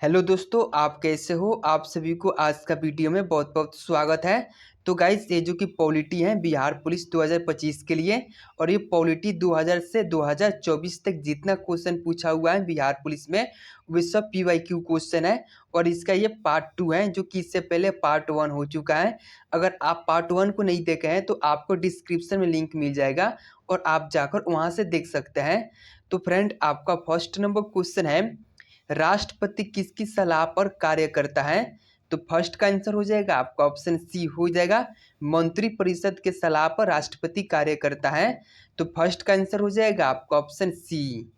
Hello दोस्तों, आप कैसे हो। आप सभी को आज का वीडियो में बहुत बहुत स्वागत है। तो गाइस, ये जो कि पॉलिटी है बिहार पुलिस 2025 के लिए, और ये पॉलिटी 2000 से 2024 तक जितना क्वेश्चन पूछा हुआ है बिहार पुलिस में वे सब PYQ क्वेश्चन है। और इसका ये पार्ट 2 है, जो कि इससे पहले पार्ट 1 हो चुका है। अगर आप पार्ट 1 को नहीं देखे हैं तो आपको डिस्क्रिप्शन में लिंक मिल जाएगा और आप जाकर वहाँ से देख सकते हैं। तो फ्रेंड, आपका फर्स्ट नंबर क्वेश्चन है, राष्ट्रपति किसकी सलाह पर कार्य करता है। तो फर्स्ट का आंसर हो जाएगा आपका ऑप्शन सी हो जाएगा, मंत्रिपरिषद के सलाह पर राष्ट्रपति कार्य करता है। तो फर्स्ट का आंसर हो जाएगा आपका ऑप्शन सी।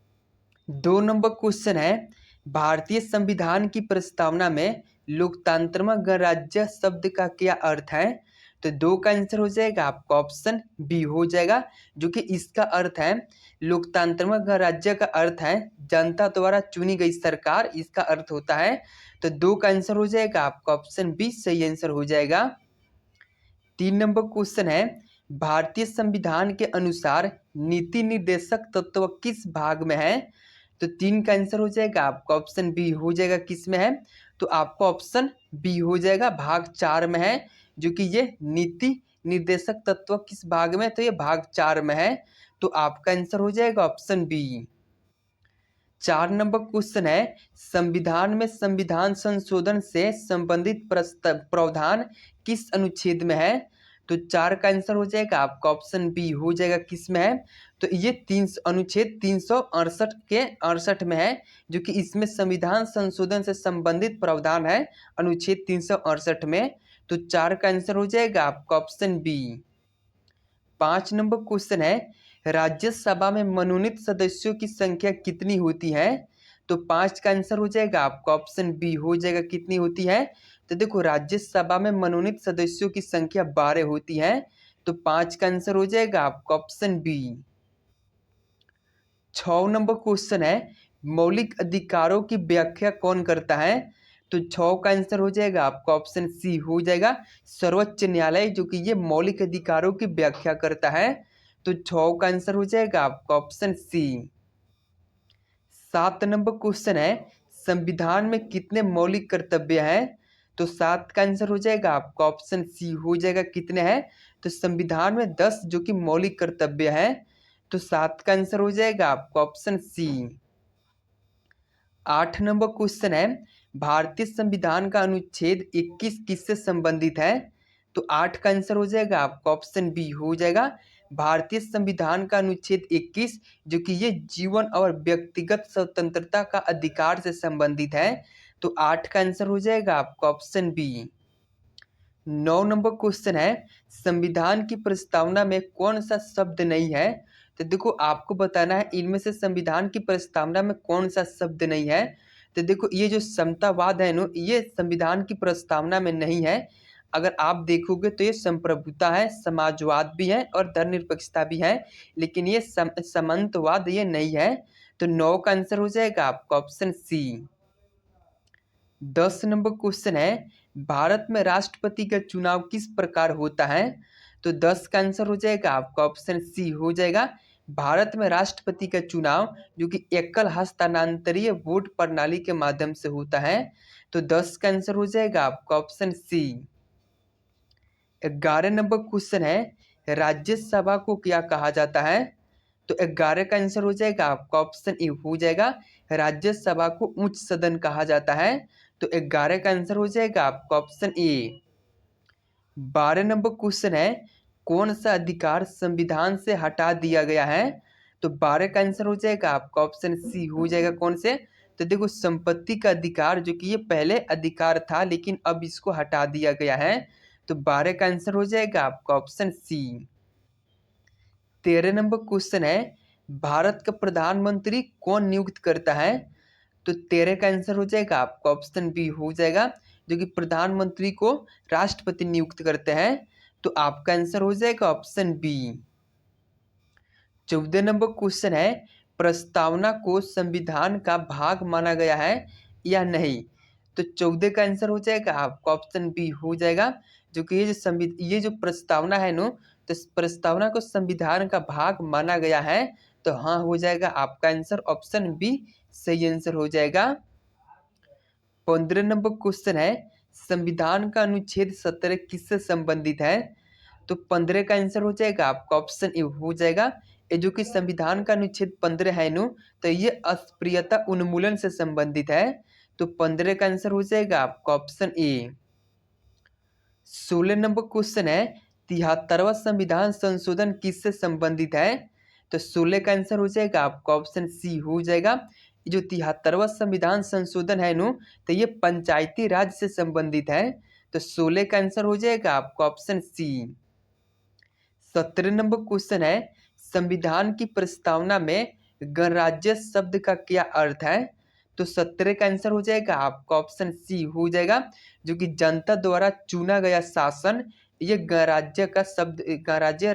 2 नंबर क्वेश्चन है, भारतीय संविधान की प्रस्तावना में लोकतंत्र गणराज्य शब्द का क्या अर्थ है। तो 2 का आंसर हो जाएगा आपका ऑप्शन बी हो जाएगा, जो कि इसका अर्थ है लोकतंत्र गणराज्य का अर्थ है जनता द्वारा चुनी गई सरकार, इसका अर्थ होता है। तो 2 का आंसर हो जाएगा आपका ऑप्शन बी सही आंसर हो जाएगा। 3 नंबर क्वेश्चन है, भारतीय संविधान के अनुसार नीति निर्देशक तत्व किस भाग में है। तो 3 का आंसर हो जाएगा आपका ऑप्शन बी हो जाएगा, किस में है। तो आपका ऑप्शन बी हो जाएगा, भाग 4 में है, जो कि ये नीति निर्देशक तत्व किस भाग में, तो ये भाग 4 में है। तो आपका आंसर हो जाएगा ऑप्शन बी। 4 नंबर क्वेश्चन है, संविधान में संविधान संशोधन से संबंधित प्रावधान किस अनुच्छेद में है। तो 4 का आंसर हो जाएगा आपका ऑप्शन बी हो जाएगा, किस में है। तो ये अनुच्छेद 368 के 68 में है, जो कि इसमें संविधान संशोधन से संबंधित प्रावधान है अनुच्छेद 368 में। तो 4 का आंसर हो जाएगा आपका ऑप्शन बी। 5 नंबर क्वेश्चन है, राज्यसभा में मनोनीत सदस्यों की संख्या कितनी होती है। तो 5 का आंसर हो जाएगा आपका ऑप्शन बी हो जाएगा, कितनी होती है। तो देखो, राज्यसभा में मनोनीत सदस्यों की संख्या 12 होती है। तो 5 का आंसर हो जाएगा आपका ऑप्शन बी। 6 नंबर क्वेश्चन है, मौलिक अधिकारों की व्याख्या कौन करता है। तो 6 का आंसर हो जाएगा आपका ऑप्शन सी हो जाएगा, सर्वोच्च न्यायालय, जो कि ये मौलिक अधिकारों की व्याख्या करता है। तो 6 का आंसर हो जाएगा आपका ऑप्शन सी। 7 नंबर क्वेश्चन है, संविधान में कितने मौलिक कर्तव्य हैं। तो 7 का आंसर हो जाएगा आपका ऑप्शन सी हो जाएगा, कितने हैं। तो संविधान में 10 जो कि मौलिक कर्तव्य हैं। तो 7 का आंसर हो जाएगा आपका ऑप्शन सी। 8 नंबर क्वेश्चन है, भारतीय संविधान का अनुच्छेद 21 किससे संबंधित है। तो 8 का आंसर हो जाएगा आपका ऑप्शन बी हो जाएगा, भारतीय संविधान का अनुच्छेद 21, जो कि ये जीवन और व्यक्तिगत स्वतंत्रता का अधिकार से संबंधित है। तो 8 का आंसर हो जाएगा आपका ऑप्शन बी। 9 नंबर क्वेश्चन है, संविधान की प्रस्तावना में कौन सा शब्द नहीं है। तो देखो, आपको बताना है इनमें से संविधान की प्रस्तावना में कौन सा शब्द नहीं है। तो देखो, ये जो समतावाद है ना, ये संविधान की प्रस्तावना में नहीं है। अगर आप देखोगे तो ये संप्रभुता है, समाजवाद भी है और धर्मनिरपेक्षता भी है, लेकिन ये सामंतवाद ये नहीं है। तो 9 का आंसर हो जाएगा आपका ऑप्शन सी। 10 नंबर क्वेश्चन है, भारत में राष्ट्रपति का चुनाव किस प्रकार होता है। तो 10 का आंसर हो जाएगा आपका ऑप्शन सी हो जाएगा, भारत में राष्ट्रपति का चुनाव जो कि एकल हस्तांतरीय वोट प्रणाली के माध्यम से होता है। तो 10 का आंसर हो जाएगा आपका ऑप्शन सी। 11 नंबर क्वेश्चन है, राज्यसभा को क्या कहा जाता है। तो 11 का आंसर हो जाएगा आपका ऑप्शन ए हो जाएगा, राज्यसभा को उच्च सदन कहा जाता है। तो 11 का आंसर हो जाएगा आपका ऑप्शन ए। 12 नंबर क्वेश्चन है, कौन सा अधिकार संविधान से हटा दिया गया है। तो 12 का आंसर हो जाएगा आपका ऑप्शन सी हो जाएगा, कौन से। तो देखो, संपत्ति का अधिकार, जो कि ये पहले अधिकार था लेकिन अब इसको हटा दिया गया है। तो 12 का आंसर हो जाएगा आपका ऑप्शन सी। 13 नंबर क्वेश्चन है, भारत का प्रधानमंत्री कौन नियुक्त करता है। तो 13 का आंसर हो जाएगा आपका ऑप्शन बी हो जाएगा, जो कि प्रधानमंत्री को राष्ट्रपति नियुक्त करते हैं। तो आपका आंसर हो जाएगा ऑप्शन बी। 14 नंबर क्वेश्चन है, प्रस्तावना को संविधान का भाग माना गया है या नहीं। तो 14 का आंसर हो जाएगा आपका ऑप्शन बी हो जाएगा, जो कि ये जो प्रस्तावना है नो, तो इस प्रस्तावना को संविधान का भाग माना गया है। तो हाँ हो जाएगा आपका आंसर ऑप्शन बी सही आंसर हो जाएगा। 15 नंबर क्वेश्चन है, संविधान का अनुच्छेद 17 किससे संबंधित है? तो 15 का आंसर हो जाएगा आपका ऑप्शन ए हो जाएगा। ये जो कि संविधान का अनुच्छेद 15 है नु, तो ये अस्पृश्यता उन्मूलन से संबंधित है। तो 15 का आंसर हो जाएगा आपका ऑप्शन ए। 16 नंबर क्वेश्चन है, 73वां संविधान संशोधन किससे संबंधित है? तो 16 का आंसर हो जाएगा आपका ऑप्शन सी हो जाएगा। ये जो 73वां संविधान संशोधन है नु, तो ये पंचायती राज से संबंधित है। तो 16 का आंसर हो जाएगा आपका ऑप्शन सी। 17 नंबर क्वेश्चन है, संविधान की प्रस्तावना में गणराज्य शब्द का क्या अर्थ है? तो 17 का आंसर हो जाएगा आपका ऑप्शन सी हो जाएगा, जो कि जनता द्वारा चुना गया शासन, ये गणराज्य का शब्द, गणराज्य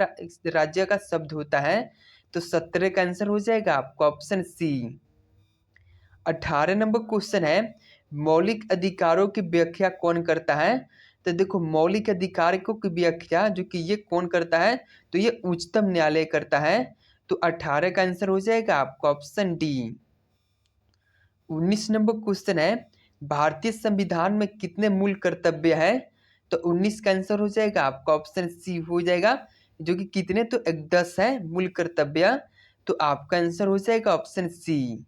राज्य का शब्द होता है। तो 17 का आंसर हो जाएगा आपका ऑप्शन सी। 18 नंबर क्वेश्चन है, मौलिक अधिकारों की व्याख्या कौन करता है? तो देखो मौलिक अधिकारों की व्याख्या जो कि ये कौन करता है? तो ये उच्चतम न्यायालय करता है। तो 18 का आंसर हो जाएगा आपका ऑप्शन डी। 19 नंबर क्वेश्चन है, भारतीय संविधान में कितने मूल कर्तव्य है? तो 19 का आंसर हो जाएगा आपका ऑप्शन सी हो जाएगा, जो कि कितने, तो 10 है मूल कर्तव्य। तो आपका आंसर हो जाएगा ऑप्शन सी।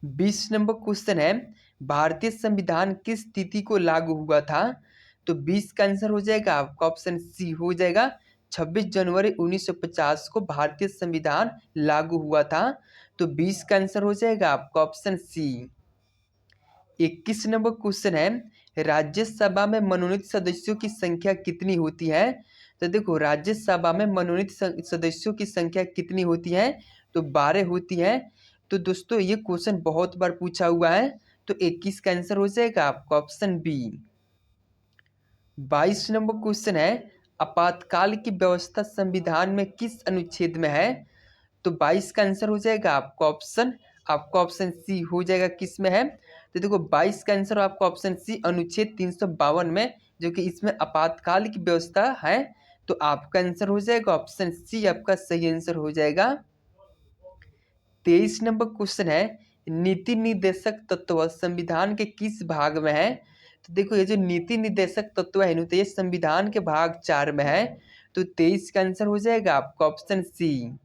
20 नंबर क्वेश्चन है, भारतीय संविधान किस तिथि को लागू हुआ था? तो 20 का आंसर हो जाएगा आपका ऑप्शन सी हो जाएगा, 26 जनवरी 1950 को भारतीय संविधान लागू हुआ था। तो 20 का आंसर हो जाएगा आपका ऑप्शन सी। 21 नंबर क्वेश्चन है, राज्यसभा में मनोनीत सदस्यों की संख्या कितनी होती है? तो देखो राज्यसभा में मनोनीत सदस्यों की संख्या कितनी होती है? तो 12 होती है। तो दोस्तों ये क्वेश्चन बहुत बार पूछा हुआ है। तो 21 का आंसर हो जाएगा आपका ऑप्शन बी। 22 नंबर क्वेश्चन है, आपातकाल की व्यवस्था संविधान में किस अनुच्छेद में है? तो 22 का आंसर हो जाएगा आपका ऑप्शन सी हो जाएगा, किस में है? तो देखो 22 का आंसर आपका ऑप्शन सी अनुच्छेद 352 में, जो कि इसमें आपातकाल की व्यवस्था है। तो आपका आंसर हो जाएगा ऑप्शन सी, आपका सही आंसर हो जाएगा। 23 नंबर क्वेश्चन है, नीति निर्देशक तत्व संविधान के किस भाग में है? तो देखो ये जो नीति निर्देशक तत्व है तो ये संविधान के भाग 4 में है। तो 23 का आंसर हो जाएगा आपका ऑप्शन सी।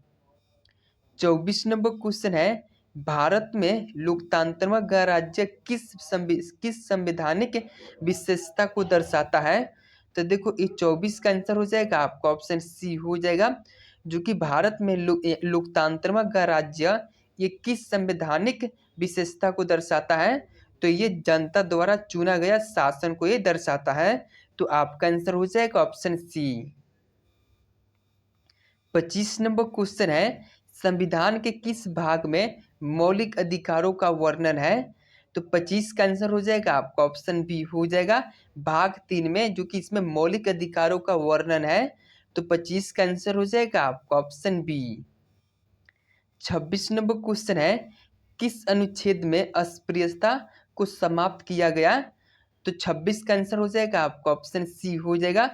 24 नंबर क्वेश्चन है, भारत में लोकतंत्रात्मक गणराज्य किस संवैधानिक विशेषता को दर्शाता है? तो देखो ये 24 का आंसर हो जाएगा आपका ऑप्शन सी हो जाएगा, जो कि भारत में लोकतंत्रात्मक गणराज्य ये किस संवैधानिक विशेषता को दर्शाता है? तो ये जनता द्वारा चुना गया शासन को ये दर्शाता है। तो आपका आंसर हो जाएगा ऑप्शन सी। 25 नंबर क्वेश्चन है, संविधान के किस भाग में मौलिक अधिकारों का वर्णन है? तो 25 का आंसर हो जाएगा आपका ऑप्शन बी हो जाएगा, भाग 3 में, जो कि इसमें मौलिक अधिकारों का वर्णन है। तो 25 का आंसर हो जाएगा आपका ऑप्शन बी। 26 नंबर क्वेश्चन है, किस अनुच्छेद में अस्पृश्यता को समाप्त किया गया? तो 26 का आंसर हो जाएगा आपका ऑप्शन सी हो जाएगा,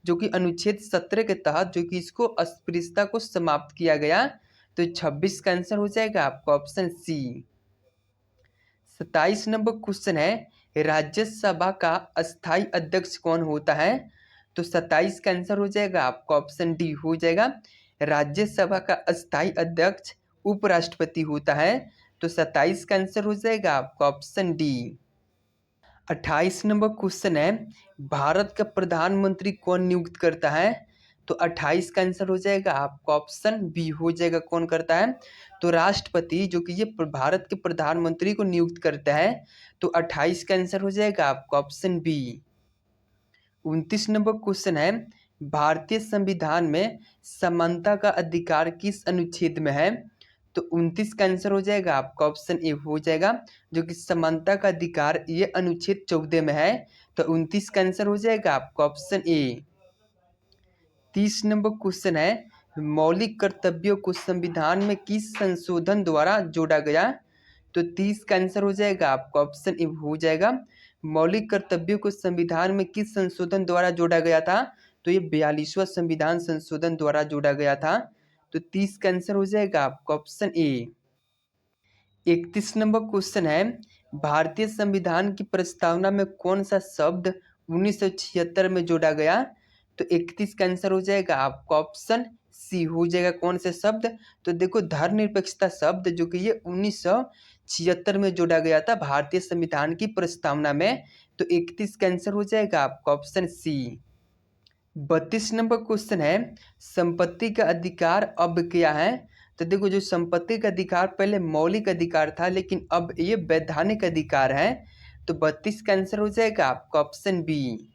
जो कि अनुच्छेद 17 के तहत जो कि इसको अस्पृश्यता को समाप्त किया गया। तो 26 का आंसर हो जाएगा आपका ऑप्शन सी। 27 नंबर क्वेश्चन है, राज्यसभा का अस्थायी अध्यक्ष कौन होता है? तो 27 का आंसर हो जाएगा आपका ऑप्शन डी हो जाएगा, राज्यसभा का अस्थायी अध्यक्ष उपराष्ट्रपति होता है। तो 27 का आंसर हो जाएगा आपका ऑप्शन डी। 28 नंबर क्वेश्चन है, भारत का प्रधानमंत्री कौन नियुक्त करता है? तो 28 का आंसर हो जाएगा आपका ऑप्शन बी हो जाएगा, कौन करता है? तो राष्ट्रपति जो कि ये भारत के प्रधानमंत्री को नियुक्त करता है। तो 28 का आंसर हो जाएगा आपका ऑप्शन बी। 29 नंबर क्वेश्चन है, भारतीय संविधान में समानता का अधिकार किस अनुच्छेद में है? तो 29 का आंसर हो जाएगा आपका ऑप्शन ए हो जाएगा, जो कि समानता का अधिकार ये अनुच्छेद 14 में है। तो 29 का आंसर हो जाएगा आपका ऑप्शन ए। 30 नंबर क्वेश्चन है, मौलिक कर्तव्यों को संविधान में किस संशोधन द्वारा जोड़ा गया? तो 30 का आंसर हो जाएगा आपका ऑप्शन ए हो जाएगा, मौलिक कर्तव्यों को संविधान में किस संशोधन द्वारा जोड़ा गया था? तो ये 42वां संविधान संशोधन द्वारा जोड़ा गया था। तो 30 का आंसर हो जाएगा आपका ऑप्शन ए। 31 नंबर क्वेश्चन है, भारतीय संविधान की प्रस्तावना में कौन सा शब्द 1976 में जोड़ा गया? तो 31 का आंसर हो जाएगा आपका ऑप्शन सी हो जाएगा। कौन से शब्द? तो देखो धर्मनिरपेक्षता शब्द जो कि ये 1976 में जोड़ा गया था भारतीय संविधान की प्रस्तावना में। तो 31 का आंसर हो जाएगा आपका ऑप्शन सी। 32 नंबर क्वेश्चन है, संपत्ति का अधिकार अब क्या है? तो देखो जो संपत्ति का अधिकार पहले मौलिक अधिकार था लेकिन अब ये वैधानिक अधिकार है। तो 32 का आंसर हो जाएगा आपका ऑप्शन बी।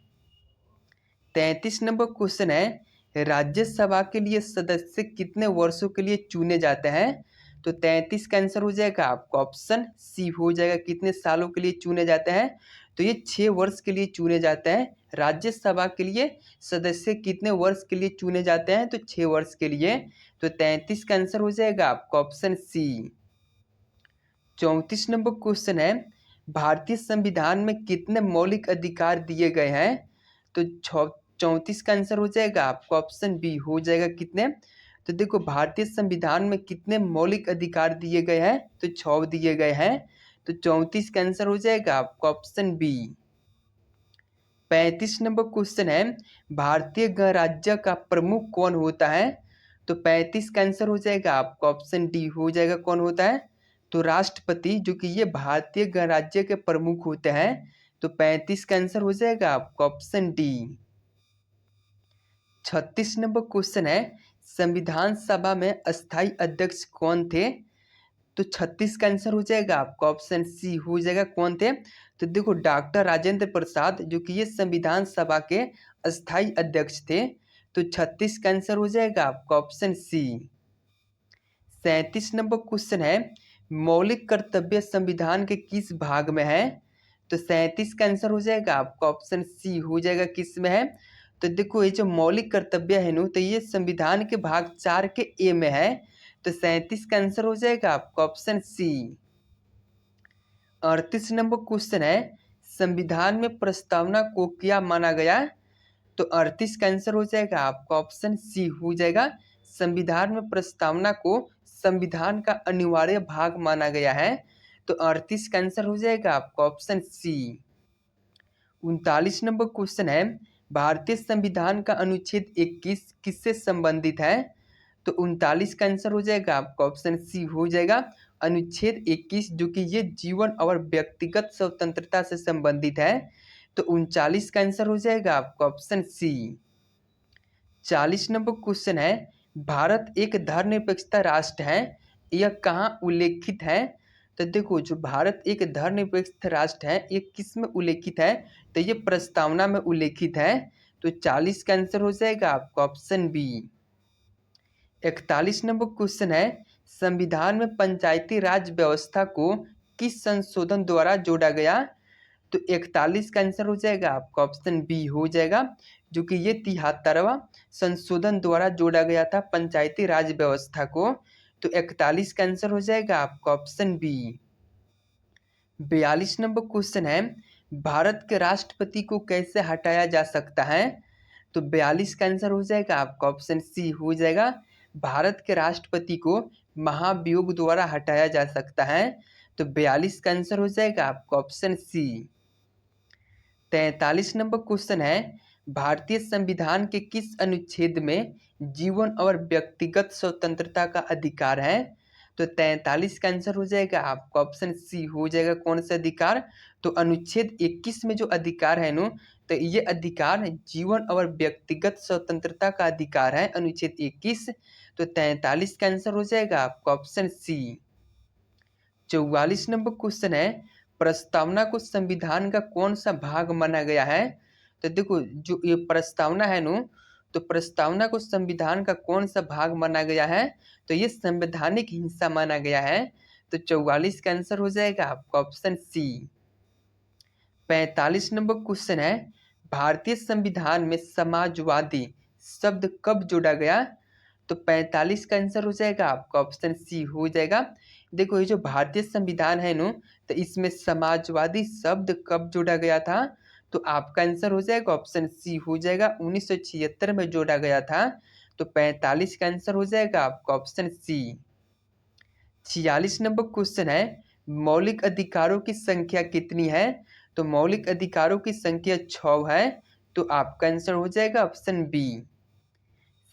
33 नंबर क्वेश्चन है, राज्यसभा के लिए सदस्य कितने वर्षों के लिए चुने जाते हैं? तो 33 का आंसर हो जाएगा आपका ऑप्शन सी हो जाएगा। कितने सालों के लिए चुने जाते हैं? तो ये 6 वर्ष के लिए चुने जाते हैं। राज्यसभा के लिए सदस्य कितने वर्ष के लिए चुने जाते हैं? तो 6 वर्ष के लिए। तो 33 का आंसर हो जाएगा आपका ऑप्शन सी। 34 नंबर क्वेश्चन है, भारतीय संविधान में कितने मौलिक अधिकार दिए गए हैं? तो 34 का आंसर हो जाएगा आपका ऑप्शन बी हो जाएगा। कितने? तो देखो भारतीय संविधान में कितने मौलिक अधिकार दिए गए हैं? तो 6 दिए गए हैं। तो 34 का आंसर हो जाएगा आपका ऑप्शन बी। 35 नंबर क्वेश्चन है, भारतीय गणराज्य का प्रमुख कौन होता है? तो 35 का आंसर हो जाएगा आपका ऑप्शन डी हो जाएगा। कौन होता है? तो राष्ट्रपति जो कि ये भारतीय गणराज्य के प्रमुख होते हैं। तो 35 का आंसर हो जाएगा आपका ऑप्शन डी। 36 नंबर क्वेश्चन है, संविधान सभा में अस्थाई अध्यक्ष कौन थे? तो 36 का आंसर हो जाएगा आपका ऑप्शन सी हो जाएगा। कौन थे? तो देखो डॉक्टर राजेंद्र प्रसाद जो कि ये संविधान सभा के अस्थाई अध्यक्ष थे। तो 36 का आंसर हो जाएगा आपका ऑप्शन सी। 37 नंबर क्वेश्चन है, मौलिक कर्तव्य संविधान के किस भाग में है? तो 37 का आंसर हो जाएगा आपका ऑप्शन सी हो जाएगा। किस में है? तो देखो ये जो मौलिक कर्तव्य है नो, तो ये संविधान के भाग 4 के ए में है। तो 37 का आंसर हो जाएगा आपका ऑप्शन सी। 38 नंबर क्वेश्चन है, संविधान में प्रस्तावना को क्या माना गया? तो 38 का आंसर हो जाएगा आपका ऑप्शन सी हो जाएगा। संविधान में प्रस्तावना को संविधान का अनिवार्य भाग माना गया है। तो 38 का आंसर हो जाएगा आपका ऑप्शन सी। 39 नंबर क्वेश्चन है, भारतीय संविधान का अनुच्छेद 21 किससे संबंधित है? तो 39 का आंसर हो जाएगा आपका ऑप्शन सी हो जाएगा। अनुच्छेद 21 जो कि ये जीवन और व्यक्तिगत स्वतंत्रता से संबंधित है। तो 39 का आंसर हो जाएगा आपका ऑप्शन सी। 40 नंबर क्वेश्चन है, भारत एक धर्मनिरपेक्षता राष्ट्र है, यह कहाँ उल्लेखित है? तो देखो जो भारत एक धर्मनिरपेक्ष राष्ट्र है ये किस में उल्लेखित है? तो ये प्रस्तावना में उल्लेखित है। तो 40 का आंसर हो जाएगा आपका ऑप्शन बी। 41 नंबर क्वेश्चन है, संविधान में पंचायती राज व्यवस्था को किस संशोधन द्वारा जोड़ा गया? तो 41 का आंसर हो जाएगा आपका ऑप्शन बी हो जाएगा, जो कि ये 73वां संशोधन द्वारा जोड़ा गया था पंचायती राज व्यवस्था को। तो 41 का आंसर हो जाएगा आपका ऑप्शन बी। 42 नंबर क्वेश्चन है, भारत के राष्ट्रपति को कैसे हटाया जा सकता है? तो 42 का आंसर हो जाएगा आपका ऑप्शन सी हो जाएगा। भारत के राष्ट्रपति को महाभियोग द्वारा हटाया जा सकता है। तो 42 का आंसर हो जाएगा आपका ऑप्शन सी। 43 नंबर क्वेश्चन है, भारतीय संविधान के किस अनुच्छेद में जीवन और व्यक्तिगत स्वतंत्रता का अधिकार है? तो 43 का आंसर हो जाएगा आपका ऑप्शन सी हो जाएगा। कौन सा अधिकार? तो अनुच्छेद 21 में जो अधिकार है नो, तो ये अधिकार जीवन और व्यक्तिगत स्वतंत्रता का अधिकार है अनुच्छेद 21। तो 43 का आंसर हो जाएगा आपका ऑप्शन सी। 44 नंबर क्वेश्चन है, प्रस्तावना को संविधान का कौन सा भाग माना गया है? तो देखो जो ये प्रस्तावना है नो, तो प्रस्तावना को संविधान का कौन सा भाग माना गया है? तो ये संवैधानिक हिस्सा माना गया है। तो 44 का आंसर हो जाएगा आपका ऑप्शन सी। 45 नंबर क्वेश्चन है, भारतीय संविधान में समाजवादी शब्द कब जोड़ा गया? तो 45 का आंसर हो जाएगा आपका ऑप्शन सी हो जाएगा। देखो ये जो भारतीय संविधान है नो, तो इसमें समाजवादी शब्द कब जोड़ा गया था? तो आपका आंसर हो जाएगा ऑप्शन सी हो जाएगा। 1976 में जोड़ा गया था। तो 45 का आंसर हो जाएगा आपका ऑप्शन सी। 46 नंबर क्वेश्चन है, मौलिक अधिकारों की संख्या कितनी है? तो मौलिक अधिकारों की संख्या 6 है। तो आपका आंसर हो जाएगा ऑप्शन बी।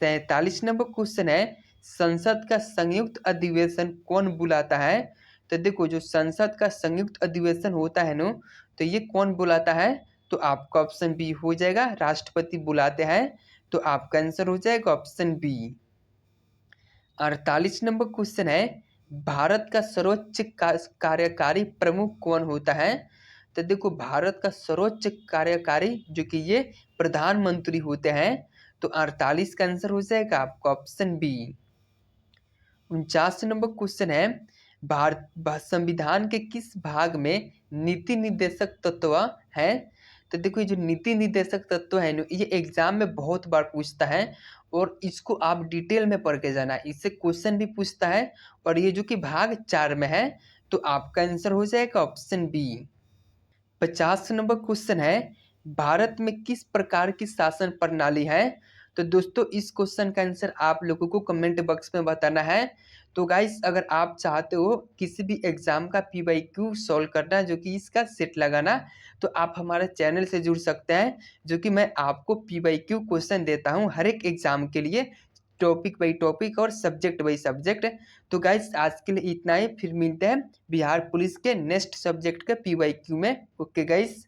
47 नंबर क्वेश्चन है, संसद का संयुक्त अधिवेशन कौन बुलाता है? तो देखो, जो संसद का संयुक्त अधिवेशन होता है ना, तो ये कौन बुलाता है? तो आपका ऑप्शन बी हो जाएगा, राष्ट्रपति बुलाते हैं। तो आपका आंसर हो जाएगा ऑप्शन बी। 48 नंबर क्वेश्चन है, भारत का सर्वोच्च कार्यकारी प्रमुख कौन होता है? तो देखो, भारत का सर्वोच्च कार्यकारी जो कि ये प्रधानमंत्री होते हैं। तो 48 का आंसर हो जाएगा आपका ऑप्शन बी। 49 नंबर क्वेश्चन है, भारत संविधान के किस भाग में नीति निर्देशक तत्व है? तो देखो, ये जो नीति निर्देशक तत्व है ना, ये एग्जाम में बहुत बार पूछता है और इसको आप डिटेल में पढ़ के जाना, इससे क्वेश्चन भी पूछता है। और ये जो कि भाग 4 में है। तो आपका आंसर हो जाएगा ऑप्शन बी। 50 नंबर क्वेश्चन है, भारत में किस प्रकार की शासन प्रणाली है? तो दोस्तों, इस क्वेश्चन का आंसर आप लोगों को कमेंट बॉक्स में बताना है। तो गाइस, अगर आप चाहते हो किसी भी एग्जाम का पीवाईक्यू सॉल्व करना, जो कि इसका सेट लगाना, तो आप हमारे चैनल से जुड़ सकते हैं, जो कि मैं आपको पीवाईक्यू क्वेश्चन देता हूं हर एक एग्जाम के लिए, टॉपिक बाई टॉपिक और सब्जेक्ट बाई सब्जेक्ट। तो गाइस, आज के लिए इतना ही, फिर मिलते हैं बिहार पुलिस के नेक्स्ट सब्जेक्ट के पीवाईक्यू में। Okay guys.